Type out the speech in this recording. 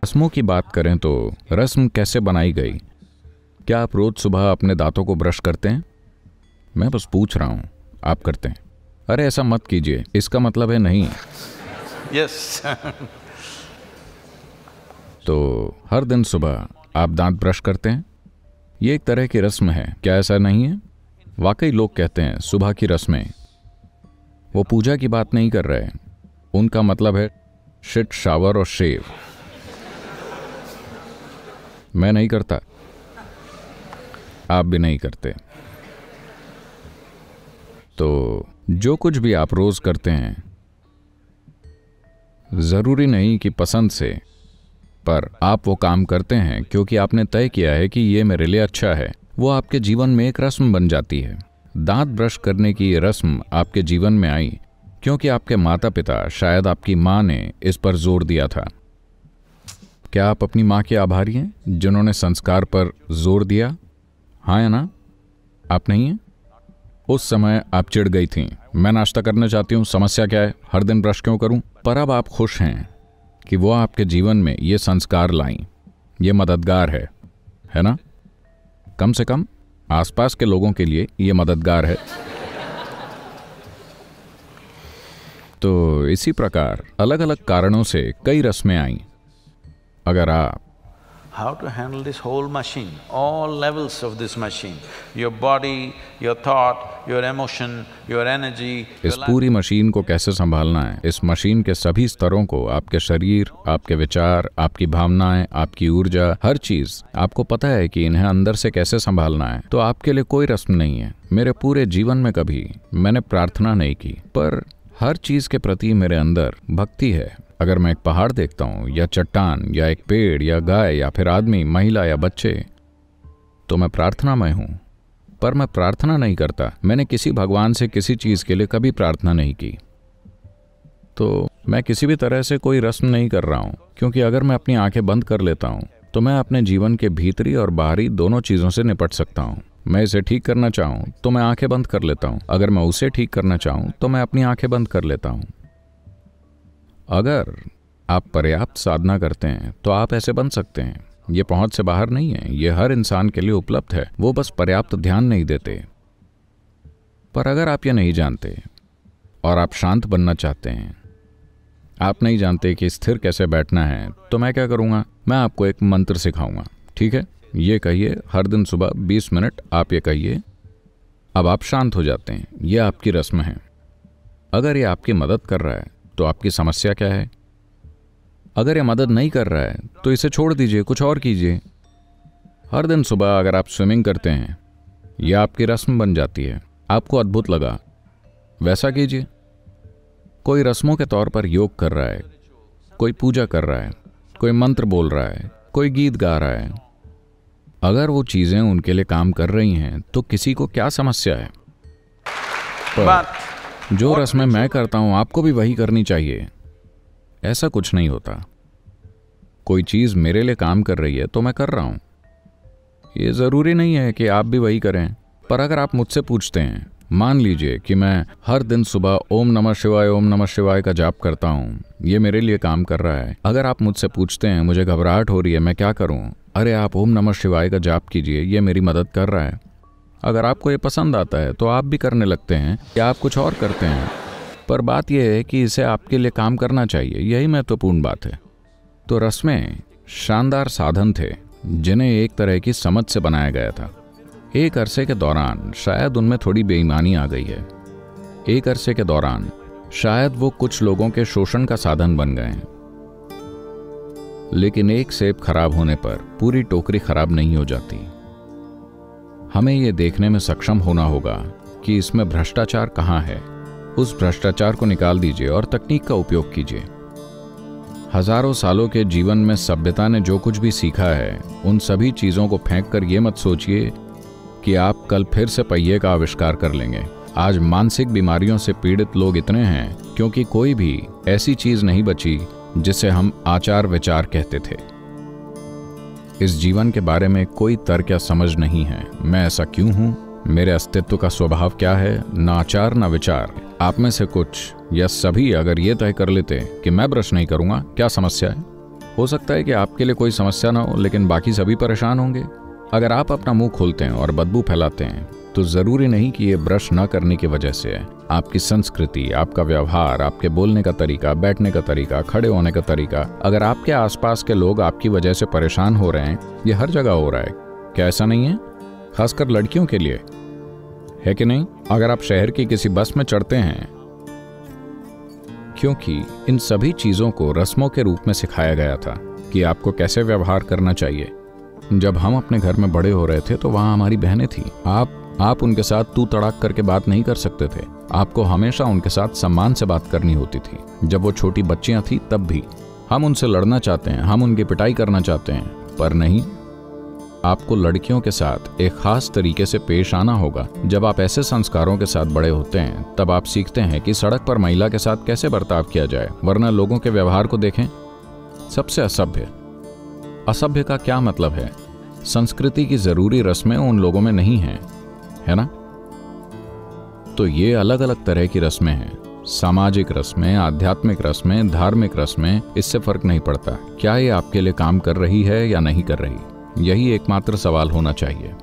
रस्मों की बात करें तो रस्म कैसे बनाई गई? क्या आप रोज सुबह अपने दांतों को ब्रश करते हैं? मैं बस पूछ रहा हूं, आप करते हैं? अरे ऐसा मत कीजिए, इसका मतलब है नहीं। Yes. तो हर दिन सुबह आप दांत ब्रश करते हैं? ये एक तरह की रस्म है, क्या ऐसा नहीं है? वाकई लोग कहते हैं सुबह की रस्में। वो पूजा की बात नहीं कर रहे, उनका मतलब है शिट, शावर और शेव। मैं नहीं करता, आप भी नहीं करते। तो जो कुछ भी आप रोज करते हैं, जरूरी नहीं कि पसंद से, पर आप वो काम करते हैं क्योंकि आपने तय किया है कि ये मेरे लिए अच्छा है। वो आपके जीवन में एक रस्म बन जाती है। दांत ब्रश करने की ये रस्म आपके जीवन में आई क्योंकि आपके माता पिता, शायद आपकी माँ ने इस पर जोर दिया था। क्या आप अपनी माँ के आभारी हैं जिन्होंने संस्कार पर जोर दिया? हाँ या ना? आप नहीं हैं? उस समय आप चिढ़ गई थीं, मैं नाश्ता करना चाहती हूँ, समस्या क्या है, हर दिन ब्रश क्यों करूँ? पर अब आप खुश हैं कि वो आपके जीवन में ये संस्कार लाईं। ये मददगार है ना? कम से कम आसपास के लोगों के लिए ये मददगार है। तो इसी प्रकार अलग अलग कारणों से कई रस्में आईं। अगर आप How to handle this whole machine, all levels of this machine, your body, your thought, your emotion, your energy, इस पूरी मशीन को कैसे संभालना है, इस मशीन के सभी स्तरों को, आपके शरीर, आपके विचार, आपकी भावनाएं, आपकी ऊर्जा, हर चीज आपको पता है कि इन्हें अंदर से कैसे संभालना है, तो आपके लिए कोई रस्म नहीं है। मेरे पूरे जीवन में कभी मैंने प्रार्थना नहीं की, पर हर चीज के प्रति मेरे अंदर भक्ति है। अगर मैं एक पहाड़ देखता हूँ या चट्टान या एक पेड़ या गाय या फिर आदमी, महिला या बच्चे, तो मैं प्रार्थनामय हूँ। पर मैं प्रार्थना नहीं करता। मैंने किसी भगवान से किसी चीज के लिए कभी प्रार्थना नहीं की। तो मैं किसी भी तरह से कोई रस्म नहीं कर रहा हूँ, क्योंकि अगर मैं अपनी आंखें बंद कर लेता हूँ तो मैं अपने जीवन के भीतरी और बाहरी दोनों चीजों से निपट सकता हूँ। मैं इसे ठीक करना चाहूँ तो मैं आंखें बंद कर लेता हूँ, अगर मैं उसे ठीक करना चाहूँ तो मैं अपनी आंखें बंद कर लेता हूँ। अगर आप पर्याप्त साधना करते हैं तो आप ऐसे बन सकते हैं। ये पहुंच से बाहर नहीं है, ये हर इंसान के लिए उपलब्ध है, वो बस पर्याप्त ध्यान नहीं देते। पर अगर आप ये नहीं जानते और आप शांत बनना चाहते हैं, आप नहीं जानते कि स्थिर कैसे बैठना है, तो मैं क्या करूंगा, मैं आपको एक मंत्र सिखाऊंगा, ठीक है? ये कहिए हर दिन सुबह 20 मिनट आप ये कहिए। अब आप शांत हो जाते हैं। ये आपकी रस्म है। अगर ये आपकी मदद कर रहा है तो आपकी समस्या क्या है? अगर ये मदद नहीं कर रहा है तो इसे छोड़ दीजिए, कुछ और कीजिए। हर दिन सुबह अगर आप स्विमिंग करते हैं, यह आपकी रस्म बन जाती है। आपको अद्भुत लगा, वैसा कीजिए। कोई रस्मों के तौर पर योग कर रहा है, कोई पूजा कर रहा है, कोई मंत्र बोल रहा है, कोई गीत गा रहा है। अगर वो चीजें उनके लिए काम कर रही हैं तो किसी को क्या समस्या है? पर जो रस्में मैं करता हूं, आपको भी वही करनी चाहिए। ऐसा कुछ नहीं होता। कोई चीज मेरे लिए काम कर रही है तो मैं कर रहा हूं। ये जरूरी नहीं है कि आप भी वही करें। पर अगर आप मुझसे पूछते हैं, मान लीजिए कि मैं हर दिन सुबह ओम नमः शिवाय का जाप करता हूँ, ये मेरे लिए काम कर रहा है। अगर आप मुझसे पूछते हैं मुझे घबराहट हो रही है, मैं क्या करूँ? अरे आप ओम नमः शिवाय का जाप कीजिए, ये मेरी मदद कर रहा है। अगर आपको ये पसंद आता है तो आप भी करने लगते हैं या आप कुछ और करते हैं। पर बात यह है कि इसे आपके लिए काम करना चाहिए, यही महत्वपूर्ण बात है। तो रस्में शानदार साधन थे जिन्हें एक तरह की समझ से बनाया गया था। एक अरसे के दौरान शायद उनमें थोड़ी बेईमानी आ गई है। एक अरसे के दौरान शायद वो कुछ लोगों के शोषण का साधन बन गए हैं। लेकिन एक सेब खराब होने पर पूरी टोकरी खराब नहीं हो जाती। हमें ये देखने में सक्षम होना होगा कि इसमें भ्रष्टाचार कहाँ है। उस भ्रष्टाचार को निकाल दीजिए और तकनीक का उपयोग कीजिए। हजारों सालों के जीवन में सभ्यता ने जो कुछ भी सीखा है, उन सभी चीजों को फेंक कर ये मत सोचिए कि आप कल फिर से पहिए का आविष्कार कर लेंगे। आज मानसिक बीमारियों से पीड़ित लोग इतने हैं क्योंकि कोई भी ऐसी चीज नहीं बची जिसे हम आचार विचार कहते थे। इस जीवन के बारे में कोई तर्क या समझ नहीं है। मैं ऐसा क्यों हूं, मेरे अस्तित्व का स्वभाव क्या है, ना आचार ना विचार। आप में से कुछ या सभी अगर ये तय कर लेते कि मैं ब्रश नहीं करूंगा, क्या समस्या है? हो सकता है कि आपके लिए कोई समस्या ना हो, लेकिन बाकी सभी परेशान होंगे। अगर आप अपना मुंह खोलते हैं और बदबू फैलाते हैं तो जरूरी नहीं कि ये ब्रश न करने की वजह से है। आपकी संस्कृति, आपका व्यवहार, आपके बोलने का तरीका, बैठने का तरीका, खड़े होने का तरीका, अगर आपके आसपास के लोग आपकी वजह से परेशान हो रहे हैं, ये हर जगह हो रहा है। क्या ऐसा नहीं है? खासकर लड़कियों के लिए, है कि नहीं? अगर आप शहर की किसी बस में चढ़ते हैं, क्योंकि इन सभी चीजों को रस्मों के रूप में सिखाया गया था कि आपको कैसे व्यवहार करना चाहिए। जब हम अपने घर में बड़े हो रहे थे तो वहां हमारी बहनें थी। आप उनके साथ तू तड़ाक करके बात नहीं कर सकते थे। आपको हमेशा उनके साथ सम्मान से बात करनी होती थी। जब वो छोटी बच्चियां थी तब भी हम उनसे लड़ना चाहते हैं, हम उनकी पिटाई करना चाहते हैं, पर नहीं, आपको लड़कियों के साथ एक खास तरीके से पेश आना होगा। जब आप ऐसे संस्कारों के साथ बड़े होते हैं तब आप सीखते हैं कि सड़क पर महिला के साथ कैसे बर्ताव किया जाए, वरना लोगों के व्यवहार को देखें, सबसे असभ्य। असभ्य का क्या मतलब है? संस्कृति की जरूरी रस्में उन लोगों में नहीं हैं, है ना? तो ये अलग अलग तरह की रस्में हैं, सामाजिक रस्में, आध्यात्मिक रस्में, धार्मिक रस्में, इससे फर्क नहीं पड़ता। क्या ये आपके लिए काम कर रही है या नहीं कर रही? यही एकमात्र सवाल होना चाहिए।